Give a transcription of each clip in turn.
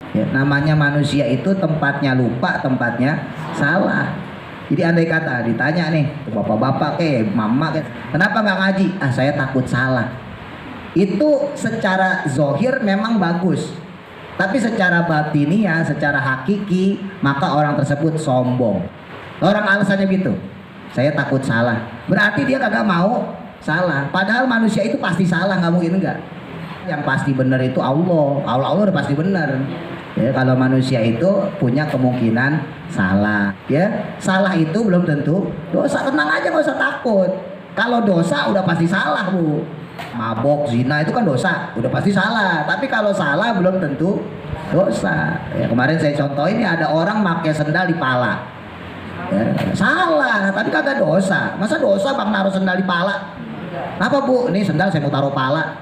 Ya, namanya manusia itu tempatnya lupa, tempatnya salah. Jadi andai kata ditanya nih, bapak-bapak mama kenapa nggak ngaji? Ah, saya takut salah. Itu secara zohir memang bagus, tapi secara batiniah, secara hakiki, maka orang tersebut sombong. Orang alasannya gitu, saya takut salah. Berarti dia kagak mau salah. Padahal manusia itu pasti salah, nggak mungkin enggak. Yang pasti benar itu Allah. Allah udah pasti benar. Ya, kalau manusia itu punya kemungkinan salah. Ya, salah itu belum tentu dosa. Tenang aja, nggak usah takut. Kalau dosa udah pasti salah, Bu. Mabok, zina itu kan dosa, udah pasti salah. Tapi kalau salah belum tentu dosa. Ya, kemarin saya contohin ini ada orang pakai sendal di pala. Ya, salah, tapi kagak dosa. Masa dosa bang naruh sendal di pala? Kenapa Bu? Ini sendal saya mau taruh pala.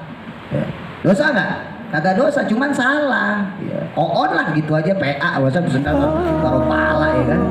Ya, dosa nggak? Kagak dosa, cuman salah. Ya, on lah gitu aja, PA, masa sendal taruh pala ya kan?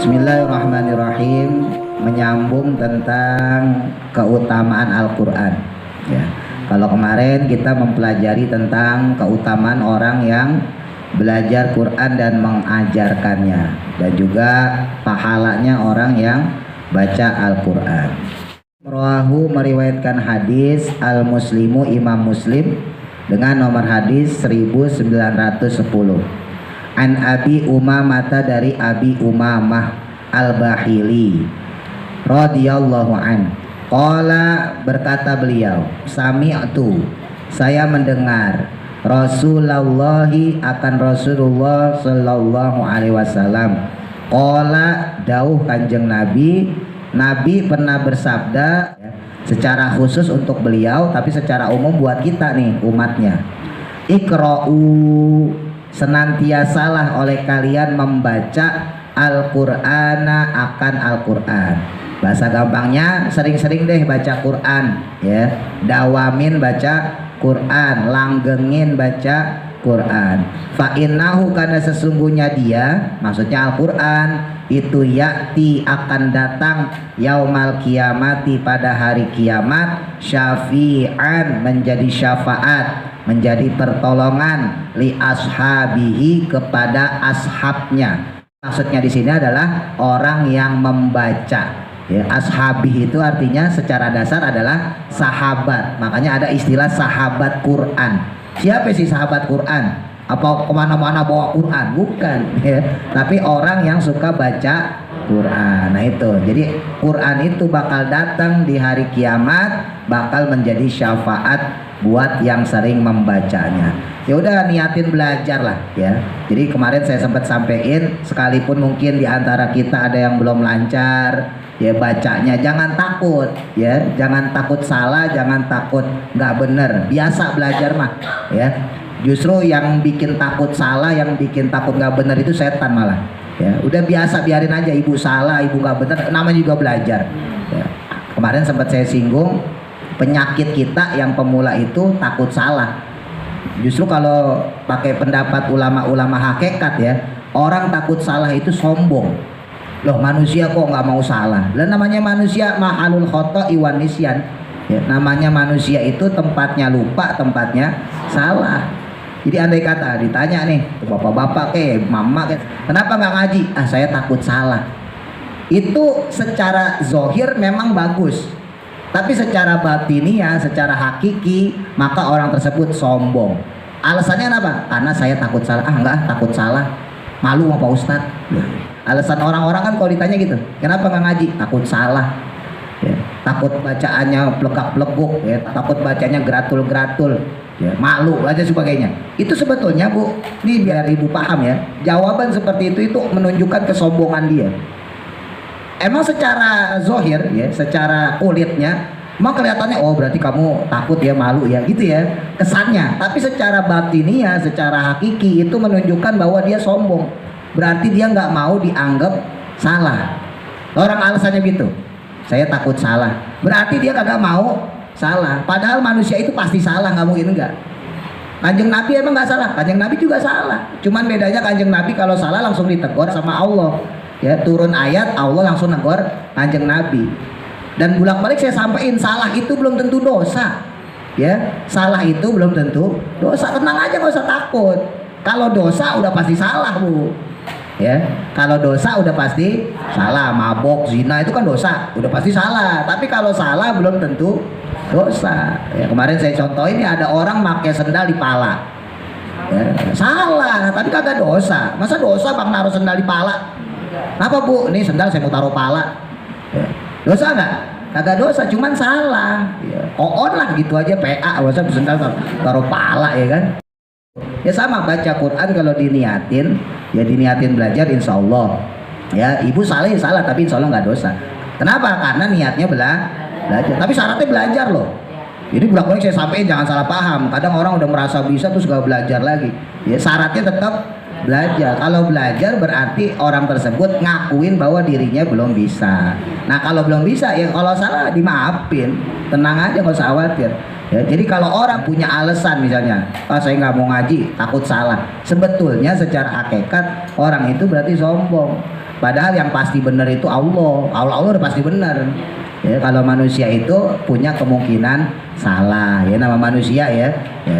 Bismillahirrahmanirrahim. Menyambung tentang keutamaan Al-Quran ya. Kalau kemarin kita mempelajari tentang keutamaan orang yang belajar Quran dan mengajarkannya, dan juga pahalanya orang yang baca Al-Quran. Rawahu meriwayatkan hadis Al-Muslimu Imam Muslim dengan nomor hadis 1910. An Abi Umamah, dari Abi Umamah Al-Bahili radhiyallahu an. Qala, berkata beliau, sami'tu, saya mendengar, Rasulullah, akan Rasulullah sallallahu alaihi wasallam. Qala, dawuh kanjeng Nabi. Nabi pernah bersabda secara khusus untuk beliau, tapi secara umum buat kita nih umatnya. Iqra'u, senantiasalah oleh kalian membaca Al-Qur'ana, akan Al-Qur'an. Bahasa gampangnya sering-sering deh baca Quran ya. Dawamin baca Quran, langgengin baca Quran. Fa innahu, karena sesungguhnya dia, maksudnya Al-Quran itu, yakti akan datang, yaumal kiamati, pada hari kiamat, syafi'an, menjadi syafaat, menjadi pertolongan, li ashabihi, kepada ashabnya. Maksudnya di sini adalah orang yang membaca. Ya, ashabi itu artinya secara dasar adalah sahabat. Makanya ada istilah sahabat Quran. Siapa sih sahabat Quran? Apa kemana-mana bawa Quran? Bukan ya. Tapi orang yang suka baca Quran. Nah itu, jadi Quran itu bakal datang di hari kiamat, bakal menjadi syafaat buat yang sering membacanya. Ya udah, niatin belajar lah ya. Jadi kemarin saya sempat sampaikan, sekalipun mungkin di antara kita ada yang belum lancar ya bacanya, jangan takut ya, jangan takut salah, jangan takut nggak bener, biasa belajar mah ya. Justru yang bikin takut salah, yang bikin takut nggak bener itu setan malah ya. Udah biasa, biarin aja, ibu salah, ibu nggak bener, namanya juga belajar ya. Kemarin sempat saya singgung, penyakit kita yang pemula itu takut salah. Justru kalau pakai pendapat ulama-ulama hakikat ya, orang takut salah itu sombong. Loh, manusia kok nggak mau salah? Lah namanya manusia mahalul khoto'i wan nisyan ya, namanya manusia itu tempatnya lupa, tempatnya salah. Jadi andai kata ditanya nih, bapak-bapak mama kenapa nggak ngaji? Ah, saya takut salah. Itu secara zohir memang bagus, tapi secara batiniah, secara hakiki, maka orang tersebut sombong. Alasannya apa? Karena saya takut salah. Ah, enggak, takut salah, malu sama Pak Ustadz. Alasan orang-orang kan kalau ditanya gitu, kenapa nggak ngaji? Takut salah ya. Takut bacaannya plegak-pleguk ya, takut bacanya gratul-gratul ya, malu aja sebagainya. Itu sebetulnya Bu, ini biar ibu paham ya, jawaban seperti itu menunjukkan kesombongan dia. Emang secara zohir ya, secara kulitnya Emang kelihatannya oh berarti kamu takut ya, malu ya gitu ya kesannya. Tapi secara batiniah, secara hakiki itu menunjukkan bahwa dia sombong. Berarti dia nggak mau dianggap salah. Orang alasannya gitu, saya takut salah. Berarti dia kagak mau salah. Padahal manusia itu pasti salah, nggak mungkin enggak. Kanjeng Nabi emang nggak salah, Kanjeng Nabi juga salah. Cuman bedanya Kanjeng Nabi kalau salah langsung ditegur sama Allah. Ya turun ayat Allah langsung negor Kanjeng Nabi. Dan bolak-balik saya sampaikan salah itu belum tentu dosa. Ya, salah itu belum tentu dosa. Tenang aja, nggak usah takut. Kalau dosa udah pasti salah, Bu. Ya, kalau dosa udah pasti salah. Mabok, zina itu kan dosa, udah pasti salah. Tapi kalau salah belum tentu dosa. Ya, kemarin saya contohin ini ada orang pakai sendal di pala. Ya, salah, tapi kagak dosa. Masa dosa Bang naruh sendal di pala? Kenapa Bu? Ini sendal saya mau taruh pala. Ya. Dosa nggak? Kagak dosa, cuman salah. Ya, on lah gitu aja PA, masa sendal taruh pala ya kan? Ya sama baca Quran kalau diniatin, ya diniatin belajar insya Allah. Ya ibu salah ya salah, tapi insya Allah nggak dosa. Kenapa? Karena niatnya belajar. Tapi syaratnya belajar loh. Jadi bolak-balik saya sampaikan jangan salah paham. Kadang orang udah merasa bisa terus gak belajar lagi. Ya syaratnya tetap belajar. Kalau belajar berarti orang tersebut ngakuin bahwa dirinya belum bisa. Nah kalau belum bisa ya kalau salah dimaafin, tenang aja nggak usah khawatir. Ya, jadi kalau orang punya alasan misalnya, saya nggak mau ngaji takut salah, sebetulnya secara hakikat orang itu berarti sombong. Padahal yang pasti benar itu Allah udah pasti benar. Ya, kalau manusia itu punya kemungkinan salah. Ya nama manusia ya.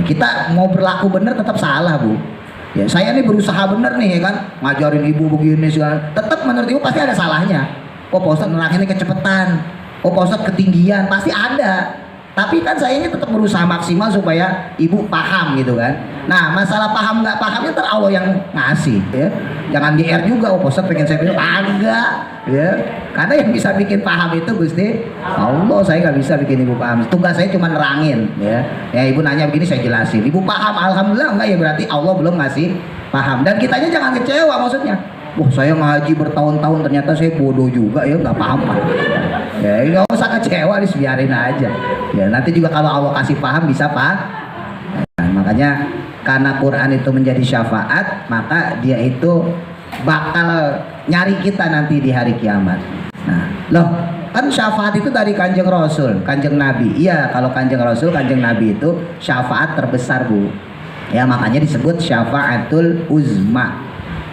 Kita mau berlaku benar tetap salah Bu. Ya, saya ini berusaha bener nih ya kan, ngajarin ibu begini segala, tetap menurut ibu pasti ada salahnya. Oh Pak Ustadz nerakinnya kecepatan, oh Pak Ustadz ketinggian, pasti ada. Tapi kan saya ini tetap berusaha maksimal supaya ibu paham gitu kan. Nah masalah paham nggak pahamnya ntar Allah yang ngasih ya. Jangan GR juga, oh Pak Ustadz pengen saya bilang agak ya. Karena yang bisa bikin paham itu Gusti Allah, saya nggak bisa bikin ibu paham. Tugas saya cuma nerangin ya. Ya ibu nanya begini saya jelasin. Ibu paham, alhamdulillah enggak ya berarti Allah belum ngasih paham. Dan kitanya jangan kecewa maksudnya. Wah saya ngaji bertahun-tahun ternyata saya bodoh juga ya nggak paham. Ya nggak usah kecewa, biarin aja. Ya nanti juga kalau Allah kasih paham bisa paham. Nah, makanya karena Quran itu menjadi syafaat, maka dia itu bakal nyari kita nanti di hari kiamat. Nah, loh kan syafaat itu dari Kanjeng Rasul, Kanjeng Nabi. Iya, kalau Kanjeng Rasul, Kanjeng Nabi itu syafaat terbesar Bu. Ya makanya disebut syafaatul uzma.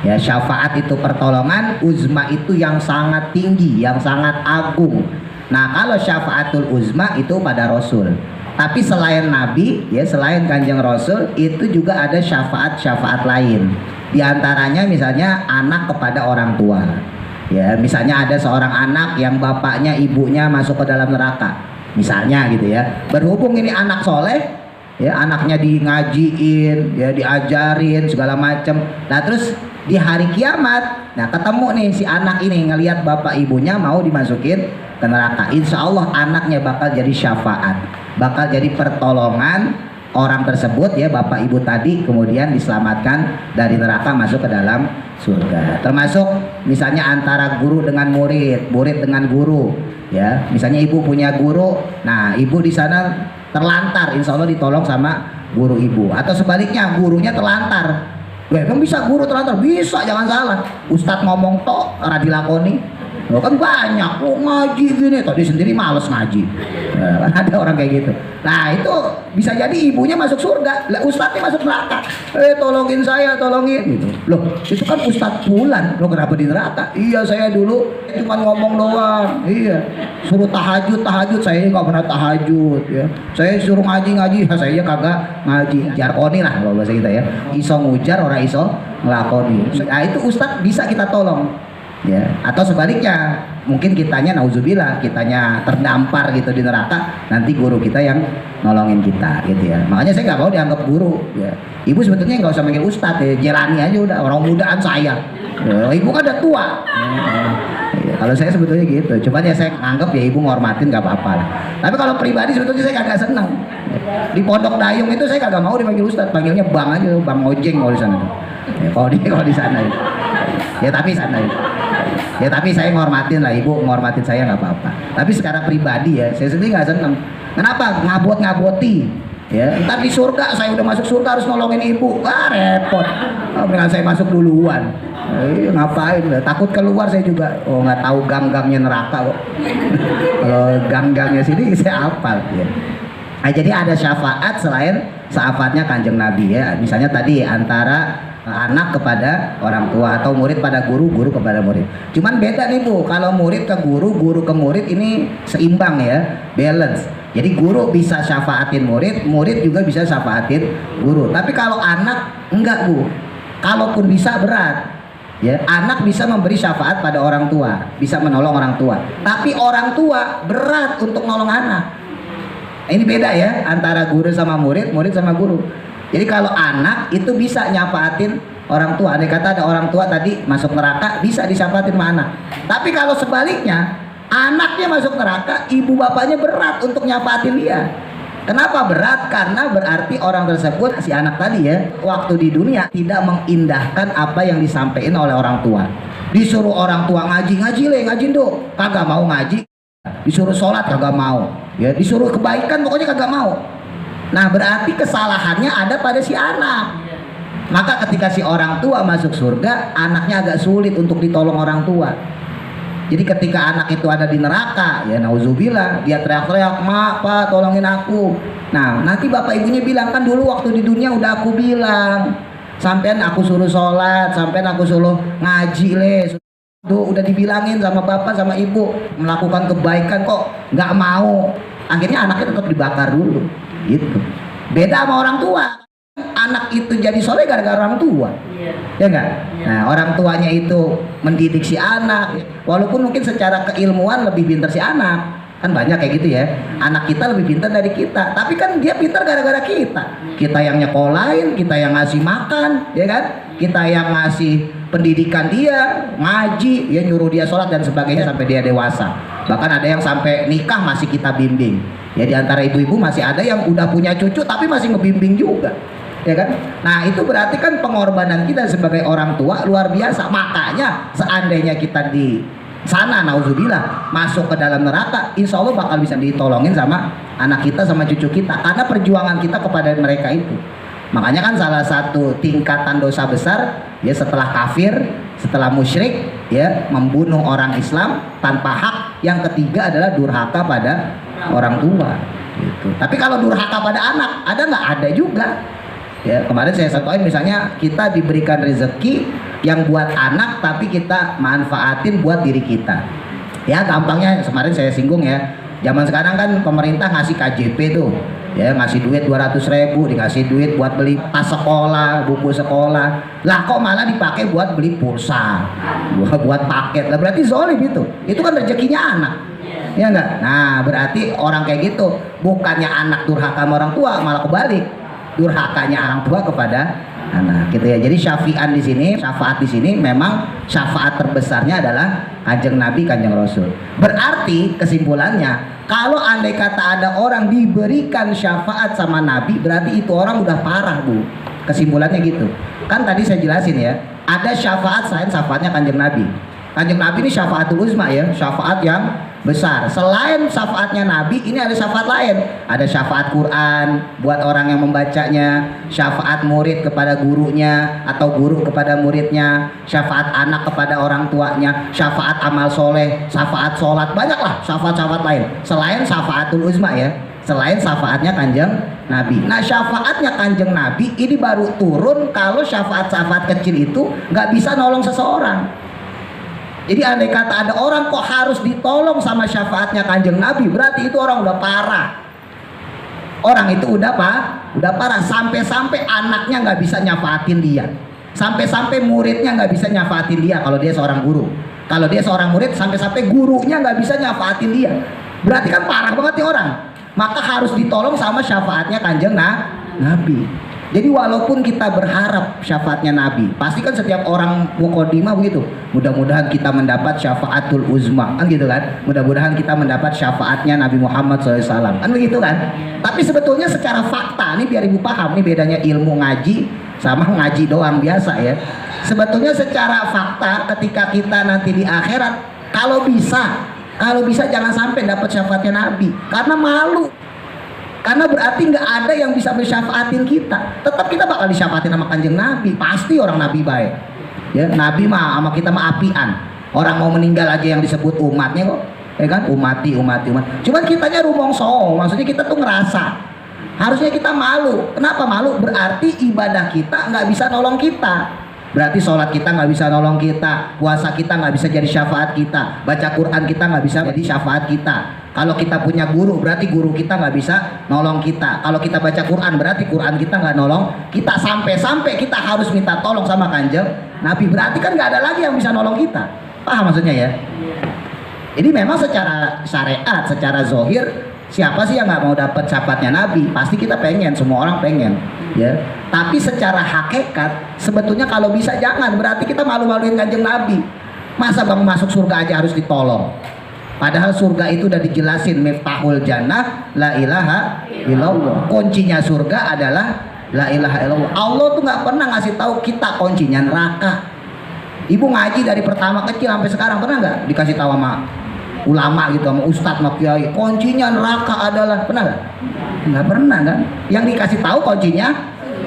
Ya syafaat itu pertolongan, uzma itu yang sangat tinggi, yang sangat agung. Nah kalau syafaatul uzma itu pada Rasul. Tapi selain Nabi, ya selain Kanjeng Rasul itu juga ada syafaat-syafaat lain. Di antaranya misalnya anak kepada orang tua. Ya, misalnya ada seorang anak yang bapaknya ibunya masuk ke dalam neraka. Misalnya gitu ya. Berhubung ini anak soleh, ya anaknya di ngajiin, ya diajarin segala macam. Nah, terus di hari kiamat, nah ketemu nih si anak ini ngelihat bapak ibunya mau dimasukin ke neraka. Insya Allah anaknya bakal jadi syafaat, bakal jadi pertolongan orang tersebut ya bapak ibu tadi, kemudian diselamatkan dari neraka masuk ke dalam surga. Termasuk misalnya antara guru dengan murid, murid dengan guru ya. Misalnya ibu punya guru, nah ibu di sana terlantar, insya Allah ditolong sama guru ibu. Atau sebaliknya gurunya terlantar. Emang bisa guru terlantar? Bisa, jangan salah. Ustadz ngomong tok ora dilakoni. Loh kan banyak, lo ngaji gini, tadi sendiri males ngaji. Nah, ada orang kayak gitu. Nah itu bisa jadi ibunya masuk surga, lah ustadznya masuk neraka. Tolongin saya, tolongin gitu. Loh itu kan ustadz Fulan, lo kenapa di neraka? Iya saya dulu cuma ngomong doang. Iya suruh tahajud, saya nggak pernah tahajud ya. Saya suruh ngaji, saya kagak ngaji. Jarkoni lah kalau bahasa kita ya. Iso ngujar, orang iso ngelakoni. Nah itu ustadz bisa kita tolong. Ya, atau sebaliknya mungkin kitanya nauzubillah, kitanya terdampar gitu di neraka, nanti guru kita yang nolongin kita gitu ya. Makanya saya nggak mau dianggap guru ya. Ibu sebetulnya nggak usah manggil ustadz ya, jalani aja udah, orang mudaan saya ya, ibu kan udah tua ya, kalau saya sebetulnya gitu. Cuman ya saya anggap ya ibu ngormatin nggak apa-apa lah. Tapi kalau pribadi sebetulnya saya kagak seneng di Pondok Dayung itu, saya kagak mau dipanggil ustadz, panggilnya bang aja, bang ojeng kalau di sana ya, kalau di sana ya, tapi sana ya. Ya tapi saya ngormatin lah, ibu ngormatin saya nggak apa-apa. Tapi secara pribadi ya, saya sendiri nggak seneng. Kenapa? Ngaboti. Ya, ntar di surga saya udah masuk surga harus nolongin ibu, repot. Dengan saya masuk duluan. Ngapain? Takut keluar saya juga. Oh nggak tahu gang-gangnya neraka kok. Kalau gang-gangnya sini saya hafal. Ya. Nah, jadi ada syafaat selain syafaatnya Kanjeng Nabi ya. Misalnya tadi antara anak kepada orang tua atau murid pada guru, guru kepada murid. Cuman beda nih Bu, kalau murid ke guru, guru ke murid ini seimbang ya, balance. Jadi guru bisa syafaatin murid, murid juga bisa syafaatin guru. Tapi kalau anak enggak Bu, kalaupun bisa berat. Ya, anak bisa memberi syafaat pada orang tua, bisa menolong orang tua. Tapi orang tua berat untuk nolong anak. Ini beda ya antara guru sama murid, murid sama guru. Jadi kalau anak itu bisa nyafaatin orang tua. Andai kata ada orang tua tadi masuk neraka, bisa disyafaatin sama anak. Tapi kalau sebaliknya, anaknya masuk neraka, ibu bapaknya berat untuk nyafaatin dia. Kenapa berat? Karena berarti orang tersebut, si anak tadi ya, waktu di dunia tidak mengindahkan apa yang disampaikan oleh orang tua. Disuruh orang tua ngaji le, ngaji dong, kagak mau ngaji. Disuruh sholat kagak mau. Ya, disuruh kebaikan pokoknya kagak mau. Nah berarti kesalahannya ada pada si anak. Maka ketika si orang tua masuk surga, anaknya agak sulit untuk ditolong orang tua. Jadi ketika anak itu ada di neraka, ya nauzubillah, dia teriak-teriak, "Mak, Pak, tolongin aku." Nah nanti bapak ibunya bilang, kan dulu waktu di dunia udah aku bilang, sampean aku suruh sholat, sampean aku suruh ngaji le. Tuh udah dibilangin sama bapak sama ibu melakukan kebaikan kok nggak mau. Akhirnya anaknya tetap dibakar dulu. Gitu. Beda sama orang tua. Anak itu jadi soleh gara-gara orang tua. Ya enggak? Nah, orang tuanya itu mendidik si anak. Walaupun mungkin secara keilmuan lebih pintar si anak. Kan banyak kayak gitu ya. Anak kita lebih pintar dari kita. Tapi kan dia pintar gara-gara kita. Kita yang nyekolahin, kita yang ngasih makan, ya kan? Kita yang ngasih pendidikan dia, ngaji, ya nyuruh dia sholat dan sebagainya sampai dia dewasa. Bahkan ada yang sampai nikah masih kita bimbing. Ya di antara ibu-ibu masih ada yang udah punya cucu tapi masih ngebimbing juga, ya kan? Nah itu berarti kan pengorbanan kita sebagai orang tua luar biasa. Makanya seandainya kita di sana, nauzubillah, masuk ke dalam neraka, insya Allah bakal bisa ditolongin sama anak kita sama cucu kita karena perjuangan kita kepada mereka itu. Makanya kan salah satu tingkatan dosa besar ya setelah kafir, setelah musyrik, ya membunuh orang Islam tanpa hak. Yang ketiga adalah durhaka pada orang tua. Gitu. Tapi kalau durhaka pada anak, ada nggak? Ada juga. Ya kemarin saya contohin misalnya kita diberikan rezeki yang buat anak, tapi kita manfaatin buat diri kita. Ya gampangnya kemarin saya singgung ya. Zaman sekarang kan pemerintah ngasih KJP tuh. Ya ngasih duit 200.000, dikasih duit buat beli tas sekolah, buku sekolah. Lah kok malah dipakai buat beli pulsa, buat paket. Lah berarti zolim itu kan rezekinya anak, ya enggak? Nah berarti orang kayak gitu bukannya anak durhaka sama orang tua, malah kebalik, durhakanya orang tua kepada anak, gitu ya. Jadi syafiat di sini memang syafaat terbesarnya adalah Kanjeng Nabi, Kanjeng Rasul. Berarti kesimpulannya, kalau andai kata ada orang diberikan syafaat sama Nabi, berarti itu orang udah parah Bu. Kesimpulannya gitu. Kan tadi saya jelasin ya, ada syafaat selain syafaatnya Kanjeng Nabi. Kanjeng Nabi ini syafaatul uzma ya, syafaat yang besar. Selain syafaatnya Nabi, ini ada syafaat lain. Ada syafaat Quran buat orang yang membacanya, syafaat murid kepada gurunya atau guru kepada muridnya, syafaat anak kepada orang tuanya, syafaat amal soleh, syafaat sholat, banyaklah syafaat-syafaat lain. Selain syafaatul uzma ya, selain syafaatnya Kanjeng Nabi. Nah syafaatnya Kanjeng Nabi ini baru turun kalau syafaat-syafaat kecil itu nggak bisa nolong seseorang. Jadi andai kata ada orang kok harus ditolong sama syafaatnya Kanjeng Nabi, berarti itu orang udah parah. Orang itu udah parah sampai-sampai anaknya nggak bisa nyafaatin dia, sampai-sampai muridnya nggak bisa nyafaatin dia kalau dia seorang guru. Kalau dia seorang murid sampai-sampai gurunya nggak bisa nyafaatin dia, berarti kan parah banget nih orang. Maka harus ditolong sama syafaatnya Kanjeng Nabi. Jadi walaupun kita berharap syafaatnya Nabi, pasti kan setiap orang muqaddimah begitu. Mudah-mudahan kita mendapat syafaatul uzma, kan gitu kan? Mudah-mudahan kita mendapat syafaatnya Nabi Muhammad SAW, kan begitu kan? Tapi sebetulnya secara fakta, nih biar ibu paham, nih bedanya ilmu ngaji sama ngaji doang biasa ya. Sebetulnya secara fakta ketika kita nanti di akhirat, kalau bisa jangan sampai dapat syafaatnya Nabi, karena malu. Karena berarti nggak ada yang bisa bersyafaatin kita. Tetap kita bakal disyafaatin sama kanjeng Nabi. Pasti orang Nabi baik. Ya, Nabi mah sama kita mah apian. Orang mau meninggal aja yang disebut umatnya kok. Ya kan? Umat. Cuman kitanya rumongso. Maksudnya kita tuh ngerasa. Harusnya kita malu. Kenapa malu? Berarti ibadah kita nggak bisa nolong kita. Berarti sholat kita nggak bisa nolong kita, puasa kita nggak bisa jadi syafaat kita, baca Quran kita nggak bisa jadi syafaat kita. Kalau kita punya guru, berarti guru kita nggak bisa nolong kita. Kalau kita baca Quran, berarti Quran kita nggak nolong kita. Sampai kita harus minta tolong sama kanjeng Nabi. Berarti kan nggak ada lagi yang bisa nolong kita. Paham maksudnya ya? Jadi memang secara syariat, secara zohir, siapa sih yang nggak mau dapat syafaatnya Nabi? Pasti kita pengen, semua orang pengen. Ya, tapi secara hakikat sebetulnya kalau bisa jangan, berarti kita malu-maluin kanjeng Nabi. Masa bang masuk surga aja harus ditolong, padahal surga itu udah dijelasin miftahul jannah la ilaha illallah. Kuncinya surga adalah la ilaha illallah. Allah tuh nggak pernah ngasih tahu kita kuncinya neraka. Ibu ngaji dari pertama kecil sampai sekarang pernah nggak dikasih tahu sama ulama gitu, sama ustadz, sama kiai, kuncinya neraka adalah, pernah nggak? Nggak pernah kan? Yang dikasih tahu kuncinya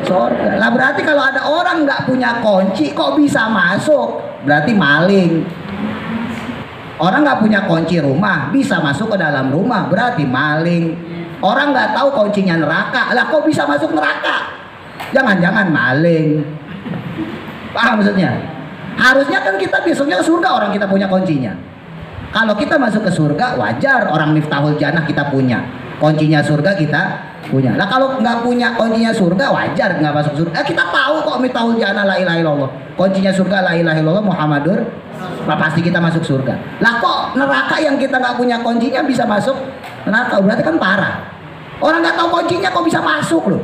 surga. Lah berarti kalau ada orang nggak punya kunci kok bisa masuk, berarti maling. Orang nggak punya kunci rumah bisa masuk ke dalam rumah, berarti maling. Orang nggak tahu kuncinya neraka, lah kok bisa masuk neraka? Jangan-jangan maling. Paham maksudnya? Harusnya kan kita besoknya ke surga, orang kita punya kuncinya. Kalau kita masuk ke surga, wajar orang miftahul jannah kita punya, kuncinya surga kita punya. Lah kalau nggak punya kuncinya surga, wajar nggak masuk surga. Kita tahu kok miftahul jannah la ilaha illallah, kuncinya surga la ilaha illallah Muhammadur, pasti kita masuk surga. Lah kok neraka yang kita nggak punya kuncinya bisa masuk neraka? Berarti kan parah. Orang nggak tahu kuncinya kok bisa masuk loh.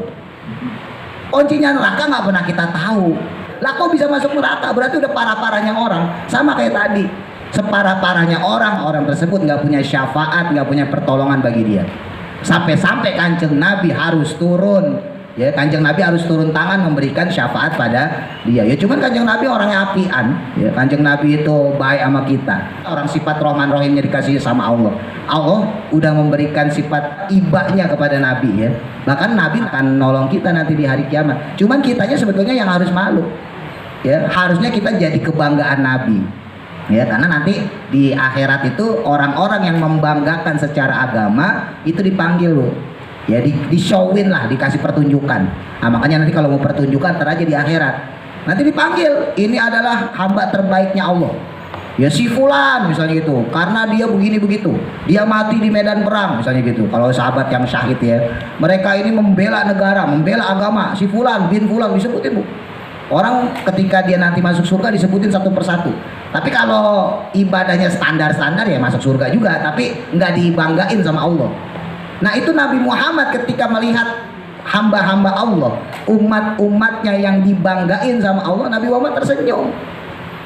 Kuncinya neraka nggak pernah kita tahu. Lah kok bisa masuk neraka? Berarti udah parah-parahnya orang. Sama kayak tadi. Separah-parahnya orang tersebut nggak punya syafaat, nggak punya pertolongan bagi dia. Sampai-sampai kanjeng Nabi harus turun, ya kanjeng Nabi harus turun tangan memberikan syafaat pada dia. Ya cuman kanjeng Nabi orangnya apian, ya kanjeng Nabi itu baik sama kita. Orang sifat Rahman Rahimnya dikasih sama Allah. Allah udah memberikan sifat ibanya kepada Nabi ya. Bahkan Nabi akan nolong kita nanti di hari kiamat. Cuman kitanya sebetulnya yang harus malu. Ya harusnya kita jadi kebanggaan Nabi. Ya karena nanti di akhirat itu orang-orang yang membanggakan secara agama itu dipanggil loh, ya di showin lah, dikasih pertunjukan. Nah, makanya nanti kalau mau pertunjukan ntar aja di akhirat nanti dipanggil, ini adalah hamba terbaiknya Allah ya si fulan misalnya gitu, karena dia begini begitu, dia mati di medan perang misalnya gitu. Kalau sahabat yang syahid ya, mereka ini membela negara, membela agama, si fulan bin fulan disebutin bu. Orang ketika dia nanti masuk surga disebutin satu persatu. Tapi kalau ibadahnya standar-standar ya masuk surga juga, tapi nggak dibanggain sama Allah. Nah itu Nabi Muhammad ketika melihat hamba-hamba Allah, umat-umatnya yang dibanggain sama Allah, Nabi Muhammad tersenyum.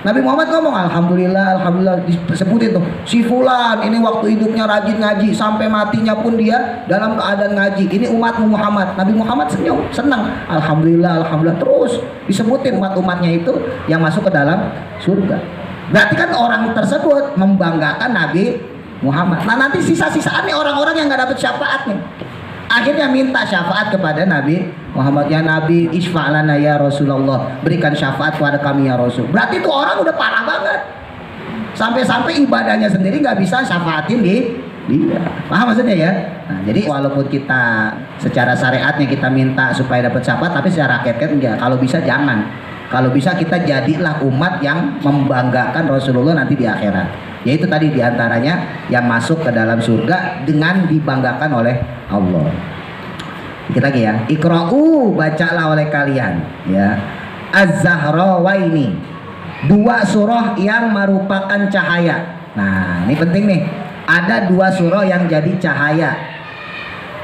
Nabi Muhammad ngomong alhamdulillah, alhamdulillah, disebutin tuh si fulan ini waktu hidupnya rajin ngaji sampai matinya pun dia dalam keadaan ngaji. Ini umatmu Muhammad. Nabi Muhammad senyum, senang. Alhamdulillah, alhamdulillah, terus disebutin umat-umatnya itu yang masuk ke dalam surga. Berarti kan orang tersebut membanggakan Nabi Muhammad. Nah nanti sisa-sisaan nih orang-orang yang nggak dapat syafaat nih, akhirnya minta syafaat kepada Nabi Muhammad. Ya Nabi isfa'lana ya Rasulullah, berikan syafaat kepada kami ya Rasul. Berarti itu orang udah parah banget, sampai-sampai ibadahnya sendiri nggak bisa syafaatin dia. Paham maksudnya ya? Nah, jadi walaupun kita secara syariatnya kita minta supaya dapat syafaat, tapi secara hakikat enggak. Kalau bisa jangan. Kalau bisa kita jadilah umat yang membanggakan Rasulullah nanti di akhirat. Yaitu tadi diantaranya yang masuk ke dalam surga dengan dibanggakan oleh Allah. Kita lagi ya. Iqra'u, bacalah oleh kalian ya. Az-Zahrawaini, dua surah yang merupakan cahaya. Nah, ini penting nih. Ada dua surah yang jadi cahaya.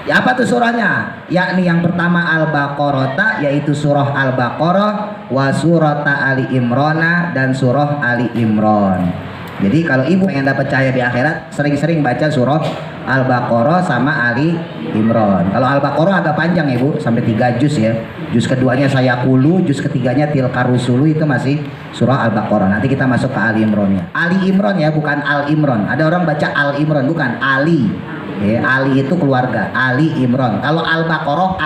Ya, apa tuh surahnya? Yakni yang pertama Al-Baqarah, yaitu surah Al-Baqarah, wa surata Ali Imrana, dan surah Ali Imran. Jadi kalau ibu pengen dapat cahaya di akhirat, sering-sering baca surah Al-Baqarah sama Ali Imran. Kalau Al-Baqarah agak panjang ibu, sampai 3 juz ya. Juz keduanya Sayaqulu, juz ketiganya Tilka Rusulu, itu masih surah Al-Baqarah. Nanti kita masuk ke Ali Imronnya. Ali Imron ya, bukan Al Imron. Ada orang baca Al Imron, bukan Ali. Ya, Ali itu keluarga, Ali Imron. Kalau Al-Baqarah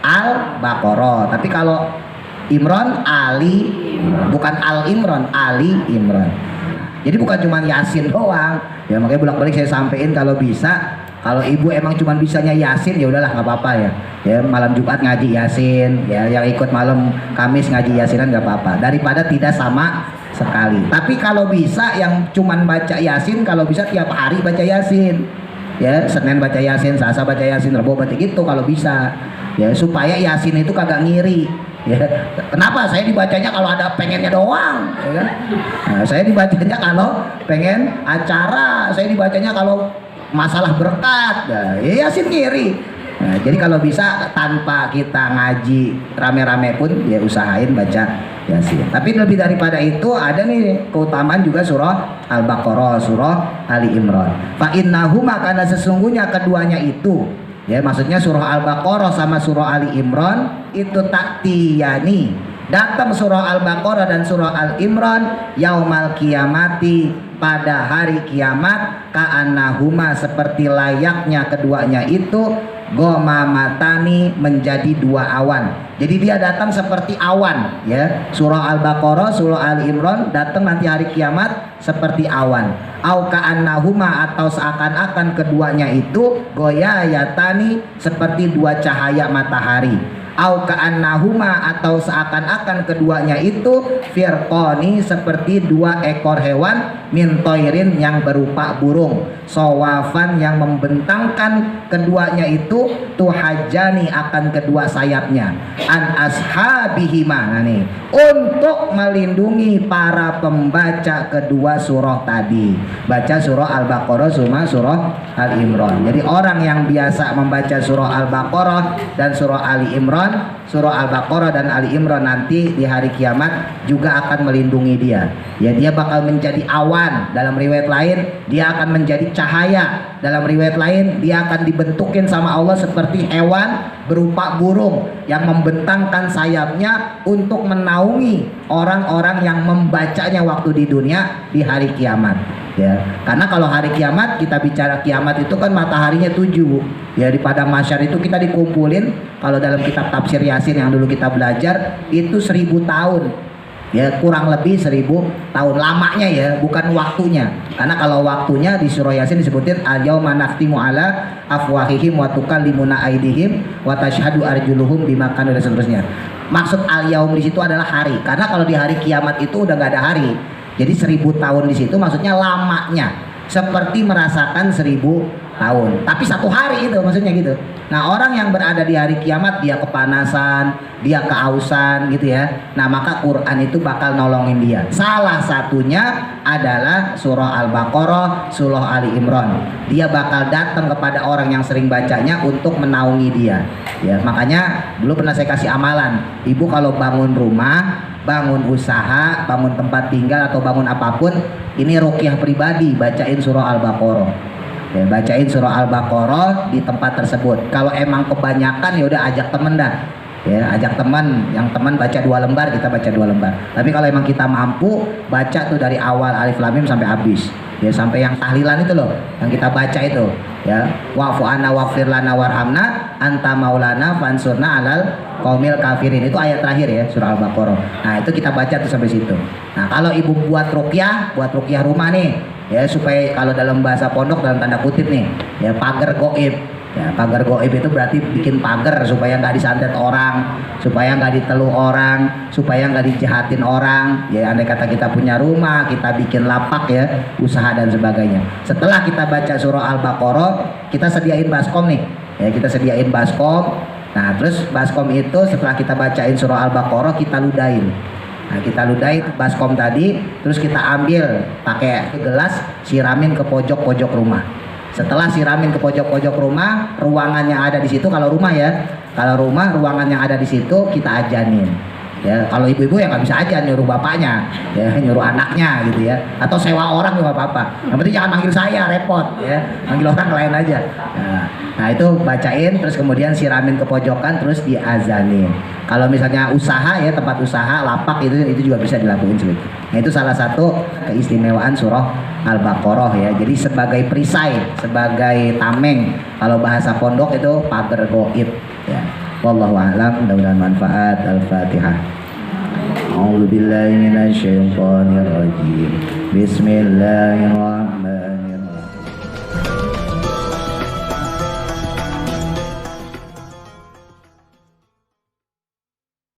Al-Baqarah. Tapi kalau Imron Ali, bukan Al Imron, Ali Imron. Jadi bukan cuma Yasin doang. Ya makanya bolak-balik saya sampein kalau bisa. Kalau ibu emang cuma bisanya Yasin, ya udahlah nggak apa-apa ya. Ya malam Jumat ngaji Yasin, ya yang ikut malam Kamis ngaji Yasinan nggak apa-apa. Daripada tidak sama sekali. Tapi kalau bisa yang cuma baca Yasin, kalau bisa tiap hari baca Yasin. Ya Senin baca Yasin, Selasa baca Yasin, Rabu baca gitu kalau bisa. Ya supaya Yasin itu kagak ngiri. Ya, kenapa saya dibacanya kalau ada pengennya doang, ya kan? Nah, saya dibacanya kalau pengen acara, saya dibacanya kalau masalah berkat, nah, ya Yasin ngiri. Nah, jadi kalau bisa tanpa kita ngaji rame-rame pun ya usahain baca Yasin. Tapi lebih daripada itu ada nih keutamaan juga surah Al-Baqarah, surah Ali Imran. Fa innahuma, karena sesungguhnya keduanya itu, ya maksudnya surah Al-Baqarah sama surah Ali Imran itu taktiyani, datang surah Al-Baqarah dan surah Al-Imran yaumal kiamati, pada hari kiamat, ka'annahuma, seperti layaknya keduanya itu gomamatani, menjadi dua awan. Jadi dia datang seperti awan ya. Surah Al-Baqarah, surah Ali Imran datang nanti hari kiamat seperti awan. Au ka'annahuma, atau seakan-akan keduanya itu goyayatani, seperti dua cahaya matahari. Au ka'annahuma, atau seakan-akan keduanya itu firqoni, seperti dua ekor hewan min toirin, yang berupa burung, sawafan, yang membentangkan keduanya itu tuhajani, akan kedua sayapnya, an ashabihima, nah nih, untuk melindungi para pembaca kedua surah tadi. Baca surah Al-Baqarah sama surah Al-Imran. Jadi orang yang biasa membaca surah Al-Baqarah dan surah Ali Imran, surah Al-Baqarah dan Ali Imran, nanti di hari kiamat juga akan melindungi dia. Ya, dia bakal menjadi awan, dalam riwayat lain dia akan menjadi cahaya, dalam riwayat lain dia akan dibentukin sama Allah seperti hewan berupa burung yang membentangkan sayapnya untuk menaungi orang-orang yang membacanya waktu di dunia di hari kiamat. Ya, karena kalau hari kiamat, kita bicara kiamat itu kan mataharinya 7. Ya, di padang mahsyar itu kita dikumpulin, kalau dalam kitab tafsir Yasin yang dulu kita belajar itu 1000 tahun. Ya, kurang lebih 1000 tahun lamanya ya, bukan waktunya. Karena kalau waktunya di surah Yasin disebutin al-yauma nakhtimu ala afwahihim wa tukallimuna aydihim wa tashhadu arjuluhum bima kanu, dan seterusnya. Maksud al-yaum di situ adalah hari. Karena kalau di hari kiamat itu udah nggak ada hari. Jadi 1000 tahun di situ maksudnya lamanya, seperti merasakan 1000 tahun. Tapi satu hari itu maksudnya gitu. Nah, orang yang berada di hari kiamat dia kepanasan, dia kehausan gitu ya. Nah, maka Quran itu bakal nolongin dia. Salah satunya adalah surah Al-Baqarah, surah Ali Imran. Dia bakal datang kepada orang yang sering bacanya untuk menaungi dia. Ya, makanya dulu pernah saya kasih amalan. Ibu kalau bangun rumah, bangun usaha, bangun tempat tinggal, atau bangun apapun, ini ruqyah pribadi, bacain surah Al-Baqarah. Ya, bacain surah Al-Baqarah di tempat tersebut. Kalau emang kebanyakan ya udah ajak temen dah. Ya, ajak teman, yang teman baca 2 lembar, kita baca 2 lembar. Tapi kalau emang kita mampu, baca tuh dari awal Alif Lam Mim sampai habis. Ya, sampai yang tahlilan itu loh, yang kita baca itu. Ya, wa'fu anna waghfir lana warhamna anta maulana fansurna alal qaumil kafirin. Itu ayat terakhir ya, surah Al-Baqarah. Nah, itu kita baca tuh sampai situ. Nah, kalau ibu buat ruqyah rumah nih, ya supaya kalau dalam bahasa pondok dalam tanda kutip nih, ya pagar goib. Ya, pagar goib itu berarti bikin pagar supaya nggak disantet orang, supaya nggak diteluh orang, supaya nggak dijahatin orang. Ya, andai kata kita punya rumah, kita bikin lapak ya, usaha dan sebagainya. Setelah kita baca surah Al-Baqarah, kita sediain baskom nih. Ya, kita sediain baskom. Nah, terus baskom itu setelah kita bacain surah Al-Baqarah, kita ludahin. Nah, kita ludahin baskom tadi, terus kita ambil pakai gelas, siramin ke pojok-pojok rumah. Setelah siramin ke pojok-pojok rumah, ruangan yang ada di situ, kalau rumah ya, kalau rumah ruangan yang ada di situ kita ajanin. Ya, kalau ibu-ibu ya nggak bisa aja nyuruh bapaknya, ya nyuruh anaknya gitu ya, atau sewa orang juga apa-apa. Yang penting jangan manggil saya, repot ya, manggil orang lain aja. Nah itu bacain, terus kemudian siramin ke pojokan, terus diazanin. Kalau misalnya usaha ya, tempat usaha, lapak itu juga bisa dilakuin seperti itu. Nah itu salah satu keistimewaan surah Al-Baqarah ya. Jadi sebagai perisai, sebagai tameng, kalau bahasa pondok itu pager goib ya. Wallahu a'lam, mudah-mudahan manfaat. Al-Fatihah. A'udzu billahi minasyaitonir rajim. Bismillahirrahmanirrahim.